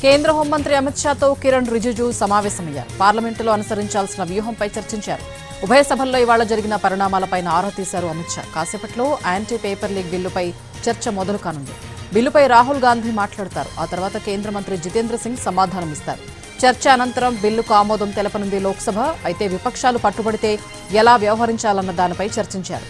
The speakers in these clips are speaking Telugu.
కేంద్ర హోంమంత్రి అమిత్ షాతో కిరణ్ రిజిజు సమావేశమయ్యారు. పార్లమెంటులో అనుసరించాల్సిన వ్యూహంపై చర్చించారు. ఉభయ సభల్లో ఇవాళ జరిగిన పరిణామాలపై ఆరా తీశారు అమిత్ షా. కాసేపట్లో యాంటీ పేపర్ లీగ్ బిల్లుపై చర్చ మొదలు కానుంది. బిల్లుపై రాహుల్ గాంధీ మాట్లాడతారు. ఆ తర్వాత కేంద్ర మంత్రి జితేంద్ర సింగ్ సమాధానమిస్తారు. చర్చ అనంతరం బిల్లుకు ఆమోదం తెలపనుంది లోక్సభ. అయితే విపక్షాలు పట్టుబడితే ఎలా వ్యవహరించాలన్న దానిపై చర్చించారు.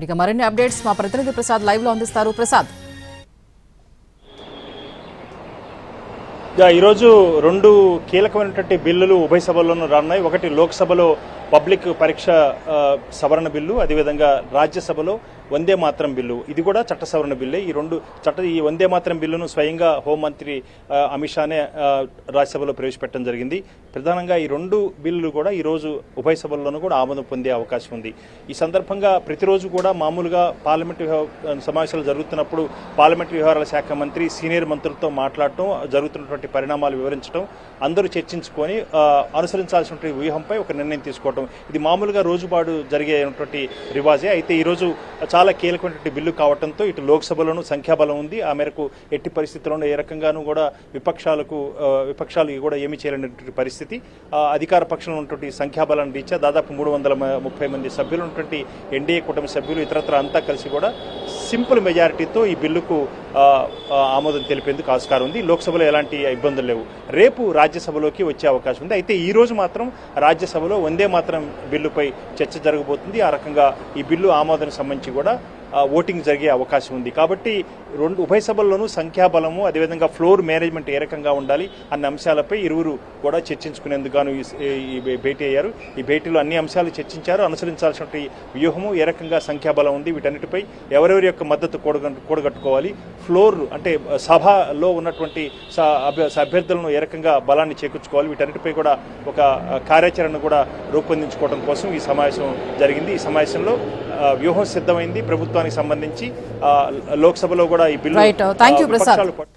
ఇక మరిన్ని అప్డేట్స్ మా ప్రతినిధి ప్రసాద్ లైవ్ లో అందిస్తారు. ప్రసాద్, ఈరోజు రెండు కీలకమైనటువంటి బిల్లులు ఉభయ సభల్లోనూ రానున్నాయి. ఒకటి లోక్సభలో పబ్లిక్ పరీక్ష సవరణ బిల్లు, అదేవిధంగా రాజ్యసభలో వందే మాతరం బిల్లు. ఇది కూడా చట్ట సవరణ బిల్లే. ఈ వందే మాతరం బిల్లును స్వయంగా హోంమంత్రి అమిత్ షానే రాజ్యసభలో ప్రవేశపెట్టడం జరిగింది. ప్రధానంగా ఈ రెండు బిల్లులు కూడా ఈరోజు ఉభయ సభల్లోనూ కూడా ఆమోదం పొందే అవకాశం ఉంది. ఈ సందర్భంగా ప్రతిరోజు కూడా మామూలుగా పార్లమెంటు సమావేశాలు జరుగుతున్నప్పుడు పార్లమెంటరీ వ్యవహారాల శాఖ మంత్రి సీనియర్ మంత్రులతో మాట్లాడటం, జరుగుతున్నటువంటి పరిణామాలు వివరించడం, అందరూ చర్చించుకొని అనుసరించాల్సినటువంటి వ్యూహంపై ఒక నిర్ణయం తీసుకోవడం, ఇది మామూలుగా రోజుపాటు జరిగేటువంటి రివాజే. అయితే ఈరోజు చాలా కీలకమైనటువంటి బిల్లు కావడంతో ఇటు లోక్సభలోనూ సంఖ్యాబలం ఉంది. ఆ మేరకు ఎట్టి పరిస్థితుల్లోనూ ఏ రకంగానూ కూడా విపక్షాలు కూడా ఏమీ చేయలేనటువంటి పరిస్థితి. అధికార పక్షంలో ఉన్నటువంటి సంఖ్యాబలాన్ని రీత్యా దాదాపు 330 మంది సభ్యులు ఉన్నటువంటి ఎన్డీఏ కూటమి సభ్యులు ఇతరత్ర అంతా కలిసి కూడా సింపుల్ మెజారిటీతో ఈ బిల్లుకు ఆమోదం తెలిపేందుకు ఆస్కారం ఉంది. లోక్సభలో ఎలాంటి ఇబ్బందులు లేవు. రేపు రాజ్యసభలోకి వచ్చే అవకాశం ఉంది. అయితే ఈ రోజు మాత్రం రాజ్యసభలో వందే మాతరం బిల్లుపై చర్చ జరగబోతుంది. ఆ రకంగా ఈ బిల్లు ఆమోదానికి సంబంధించి కూడా ఓటింగ్ జరిగే అవకాశం ఉంది. కాబట్టి ఉభయ సభల్లోనూ సంఖ్యాబలము, అదేవిధంగా ఫ్లోర్ మేనేజ్మెంట్ ఏ రకంగా ఉండాలి అన్న అంశాలపై ఇరువురు కూడా చర్చించుకునేందుకు ఈ భేటీ అయ్యారు. ఈ భేటీలో అన్ని అంశాలు చర్చించారు. అనుసరించాల్సిన వ్యూహము, ఏ రకంగా సంఖ్యాబలం ఉంది, వీటన్నిటిపై ఎవరెవరి యొక్క మద్దతు కూడగట్టుకోవాలి, ఫ్లోర్ అంటే సభలో ఉన్నటువంటి అభ్యర్థులను ఏ రకంగా బలాన్ని చేకూర్చుకోవాలి, వీటన్నిటిపై కూడా ఒక కార్యాచరణ కూడా రూపొందించుకోవడం కోసం ఈ సమావేశం జరిగింది. ఈ సమావేశంలో వ్యూహం సిద్ధమైంది ప్రభుత్వానికి సంబంధించి. లోక్సభలో కూడా ఈ బిల్లు